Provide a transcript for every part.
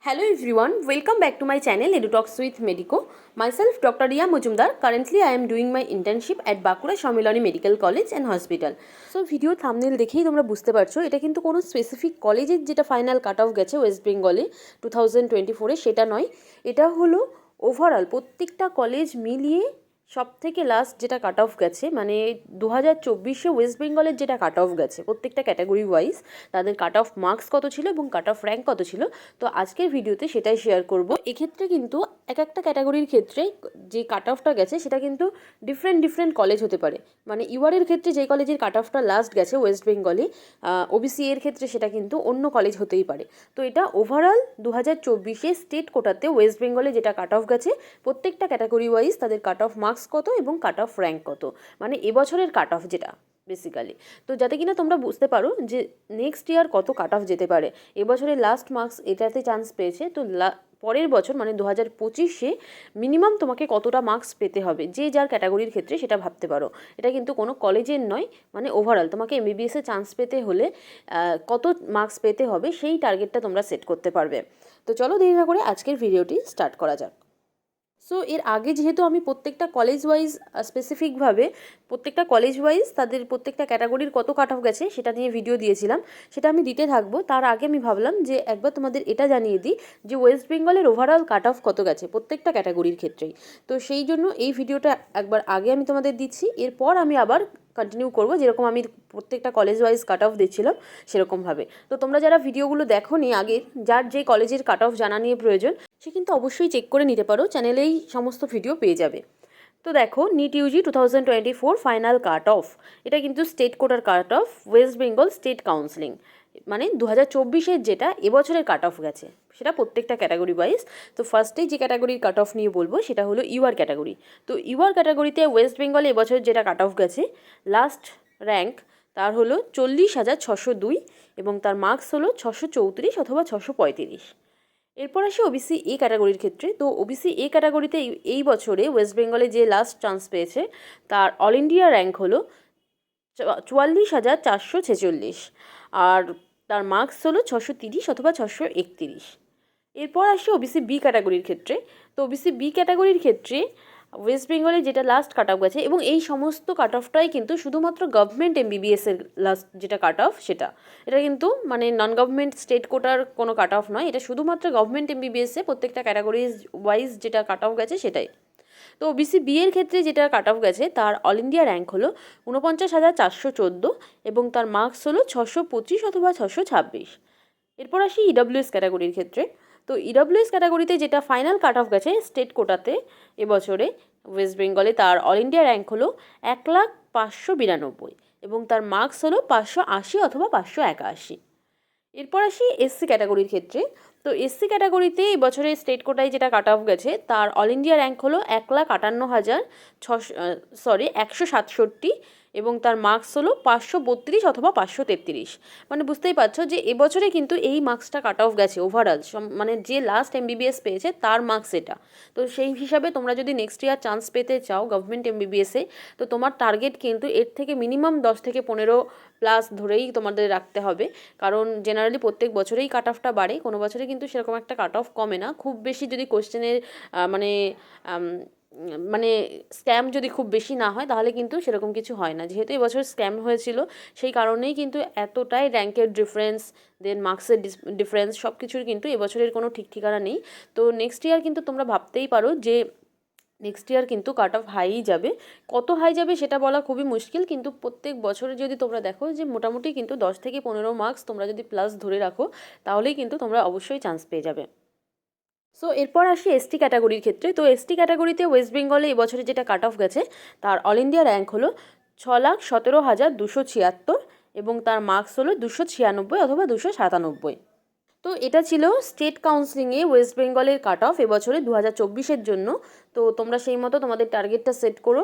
Hello everyone, welcome back to my channel EduTalks with Medico. Myself Dr. Riya Mujumdar. Currently I am doing my internship at Bakura Shomilani Medical College and Hospital. So video thumbnail দেখেই তোমরা বুঝতে পারছো এটা কিন্তু কোনো specific কলেজের যেটা final cut of গেছে ওয়েস্ট বেঙ্গলে 2024 সেটা নয়, এটা হলো ওভারঅল প্রত্যেকটা কলেজ মিলিয়ে সব থেকে লাস্ট যেটা কাট অফ গেছে, মানে 2024 ওয়েস্ট বেঙ্গলের যেটা কাট অফ গেছে প্রত্যেকটা ক্যাটাগরি ওয়াইজ তাদের কাট অফ মার্কস কত ছিল এবং কাট অফ র্যাঙ্ক কত ছিল। তো আজকের ভিডিওতে সেটাই শেয়ার করব। এক্ষেত্রে কিন্তু এক একটা ক্যাটাগরির ক্ষেত্রে যে কাট অফটা গেছে সেটা কিন্তু ডিফারেন্ট কলেজ হতে পারে। মানে ইউআরের ক্ষেত্রে যে কলেজের কাট অফটা লাস্ট গেছে ওয়েস্ট বেঙ্গলে, ওবিসি এর ক্ষেত্রে সেটা কিন্তু অন্য কলেজ হতেই পারে। তো এটা ওভারঅল 2024 স্টেট কোটাতে ওয়েস্ট বেঙ্গলে যেটা কাট অফ গেছে প্রত্যেকটা ক্যাটাগরি ওয়াইজ তাদের কাট অফ মার্কস কত এবং কাট অফ র্যাঙ্ক কত, মানে এবছরের কাট অফ যেটা বেসিক্যালি। তো যাতে কিনা তোমরা বুঝতে পারো যে নেক্সট ইয়ার কত কাট অফ যেতে পারে। এবছরের লাস্ট মার্কস এটাতে চান্স পেয়েছে, তো পরের বছর মানে 2025 মিনিমাম তোমাকে কতটা মার্কস পেতে হবে যে যার ক্যাটাগরির ক্ষেত্রে সেটা ভাবতে পারো। এটা কিন্তু কোনো কলেজের নয়, মানে ওভারঅল তোমাকে এমবিবিএসে চান্স পেতে হলে কত মার্কস পেতে হবে সেই টার্গেটটা তোমরা সেট করতে পারবে। তো চলো দেরি না করে আজকের ভিডিওটি স্টার্ট করা যাক। সো এর আগে যেহেতু আমি প্রত্যেকটা কলেজ ওয়াইজ স্পেসিফিকভাবে প্রত্যেকটা কলেজ ওয়াইজ তাদের প্রত্যেকটা ক্যাটাগরির কত কাট অফ গেছে সেটা নিয়ে ভিডিও দিয়েছিলাম, সেটা আমি দিতে থাকবো। তার আগে আমি ভাবলাম যে একবার তোমাদের এটা জানিয়ে দিই যে ওয়েস্ট বেঙ্গলের ওভারঅল কাট অফ কত গেছে প্রত্যেকটা ক্যাটাগরির ক্ষেত্রেই। তো সেই জন্য এই ভিডিওটা একবার আগে আমি তোমাদের দিচ্ছি, এরপর আমি আবার কন্টিনিউ করবো যেরকম আমি প্রত্যেকটা কলেজ ওয়াইজ কাট অফ দিচ্ছিলাম সেরকমভাবে। তো তোমরা যারা ভিডিওগুলো দেখোনি আগে, যার যে কলেজের কাট অফ জানা নিয়ে প্রয়োজন সে কিন্তু অবশ্যই চেক করে নিতে পারো, চ্যানেলেই সমস্ত ভিডিও পেয়ে যাবে। তো দেখো, NEET UG 2024 final cut off, এটা কিন্তু স্টেট কোটার cut off West Bengal state counselling, মানে 2024 যেটা এবছরের কাট অফ গেছে সেটা প্রত্যেকটা ক্যাটাগরি ওয়াইজ। তো ফার্স্টেই যে ক্যাটাগরির কাট অফ নিয়ে বলবো সেটা হলো ইউআর ক্যাটাগরি। তো ইউআর ক্যাটাগরিতে ওয়েস্ট বেঙ্গলে এবছর যেটা কাট অফ গেছে লাস্ট র্যাঙ্ক তার হলো 40,602 এবং তার মার্কস হলো 634 অথবা 635। এরপর আসি ওবিসি এ ক্যাটাগরির ক্ষেত্রে। তো ওবিসি এ ক্যাটাগরিতে এই বছরে ওয়েস্ট বেঙ্গলে যে লাস্ট চান্স পেয়েছে তার অল ইন্ডিয়া র্যাঙ্ক হলো 44,446 আর তার মার্কস হলো 630 অথবা 631। এরপর আসি ওবিসি বি ক্যাটাগরির ক্ষেত্রে। তো ওবিসি বি ক্যাটাগরির ক্ষেত্রে ওয়েস্ট বেঙ্গলে যেটা লাস্ট কাট অফ গেছে, এবং এই সমস্ত কাট অফটাই কিন্তু শুধুমাত্র গভর্নমেন্ট এমবিবিএসের লাস্ট যেটা কাট অফ সেটা, এটা কিন্তু মানে নন গভর্নমেন্ট স্টেট কোটার কোনো কাট অফ নয়, এটা শুধুমাত্র গভর্নমেন্ট এমবিবিএসে প্রত্যেকটা ক্যাটাগরিজ ওয়াইজ যেটা কাট অফ গেছে সেটাই। তো ওবিসি বি এর ক্ষেত্রে যেটা কাট অফ গেছে তার অল ইন্ডিয়া র্যাঙ্ক হলো 49,414 এবং তার মার্কস হলো 625 অথবা 626। এরপর আসি ইডব্লিউএস ক্যাটাগরির ক্ষেত্রে। তো ইডব্লিউএস ক্যাটাগরিতে যেটা ফাইনাল কাট অফ গেছে স্টেট কোটাতে এবছরে ওয়েস্ট বেঙ্গলে তার অল ইন্ডিয়া র্যাঙ্ক হলো 1,05,92 এবং তার মার্কস হলো 580 অথবা 581। এরপর আসি এসসি ক্যাটাগরির ক্ষেত্রে। তো এসসি ক্যাটাগরিতে এবছরে স্টেট কোটায় যেটা কাট অফ গেছে তার অল ইন্ডিয়া র্যাঙ্ক হলো 1,58,167 এবং তার মার্কস হলো 532 অথবা 533। মানে বুঝতেই পারছো যে এবছরে কিন্তু এই মার্কসটা কাট অফ গেছে ওভারঅল, মানে যে লাস্ট এমবিবিএস পেয়েছে তার মার্কস এটা। তো সেই হিসাবে তোমরা যদি নেক্সট ইয়ার চান্স পেতে চাও গভর্নমেন্ট এমবিবিএসে, তো তোমার টার্গেট কিন্তু এর থেকে মিনিমাম 10 থেকে 15 প্লাস ধরেই তোমাদের রাখতে হবে, কারণ জেনারেলি প্রত্যেক বছরেই কাট অফটা বাড়ে, কোনো বছরে কিন্তু সেরকম একটা কাট অফ কমে না। খুব বেশি যদি কোশ্চেনের মানে মানে স্ক্যাম যদি খুব বেশি না হয় তাহলে কিন্তু সেরকম কিছু হয় না। যেহেতু এবছর স্ক্যাম হয়েছিল সেই কারণেই কিন্তু এতটাই র্যাঙ্কের ডিফারেন্স, দেন মার্কসের ডিফারেন্স, সব কিছুর কিন্তু এবছরের কোনো ঠিক ঠিকানা নেই। তো নেক্সট ইয়ার কিন্তু তোমরা ভাবতেই পারো যে নেক্সট ইয়ার কিন্তু কাট অফ হাইই যাবে। কত হাই যাবে সেটা বলা খুবই মুশকিল, কিন্তু প্রত্যেক বছরে যদি তোমরা দেখো যে মোটামুটি কিন্তু 10 থেকে 15 মার্কস তোমরা যদি প্লাস ধরে রাখো তাহলেই কিন্তু তোমরা অবশ্যই চান্স পেয়ে যাবে। সো এরপর আসি এসটি ক্যাটাগরির ক্ষেত্রে। তো এসটি ক্যাটাগরিতে ওয়েস্ট বেঙ্গলে এবছরে যেটা কাট অফ গেছে তার অল ইন্ডিয়া র্যাঙ্ক হলো 6,17,276 এবং তার মার্কস হলো 296 অথবা 297। তো এটা ছিল স্টেট কাউন্সিলিংয়ে ওয়েস্ট বেঙ্গলের কাট অফ এবছরে 2024 জন্য। তো তোমরা সেই মতো তোমাদের টার্গেটটা সেট করো।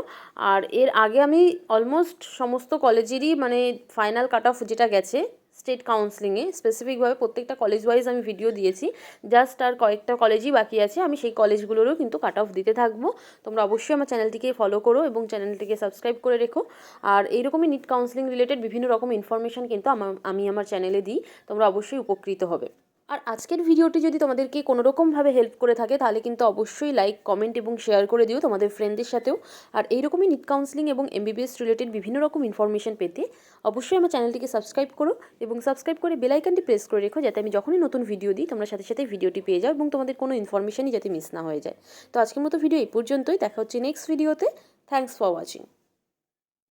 আর এর আগে আমি অলমোস্ট সমস্ত কলেজেরই মানে ফাইনাল কাট অফ যেটা গেছে স্টেট কাউন্সিলিংয়ে স্পেসিফিকভাবে প্রত্যেকটা কলেজ ওয়াইজ আমি ভিডিও দিয়েছি, জাস্ট আর কয়েকটা কলেজই বাকি আছে, আমি সেই কলেজগুলোরও কিন্তু কাট অফ দিতে থাকবো। তোমরা অবশ্যই আমার চ্যানেলটিকে ফলো করো এবং চ্যানেলটিকে সাবস্ক্রাইব করে রেখো। আর এইরকমই নিট কাউন্সিলিং রিলেটেড বিভিন্ন রকম ইনফরমেশান কিন্তু আমি আমার চ্যানেলে দিই, তোমরা অবশ্যই উপকৃত হবে। আর আজকের ভিডিওটি যদি তোমাদেরকে কোনো রকমভাবে হেল্প করে থাকে তাহলে কিন্তু অবশ্যই লাইক, কমেন্ট এবং শেয়ার করে দিও তোমাদের ফ্রেন্ডদের সাথেও। আর এইরকমই নিট কাউন্সেলিং এবং এমবিবিএস রিলেটেড বিভিন্ন রকম ইনফরমেশন পেতে অবশ্যই আমার চ্যানেলটিকে সাবস্ক্রাইব করো এবং সাবস্ক্রাইব করে বেল আইকনটি প্রেস করে রেখো, যাতে আমি যখনই নতুন ভিডিও দিই তোমরা সাথে সাথে ভিডিওটি পেয়ে যাও এবং তোমাদের কোনো ইনফরমেশনই যাতে মিস না হয়ে যায়। তো আজকের মতো ভিডিও এই পর্যন্তই, দেখা হচ্ছে নেক্সট ভিডিওতে। Thanks for watching.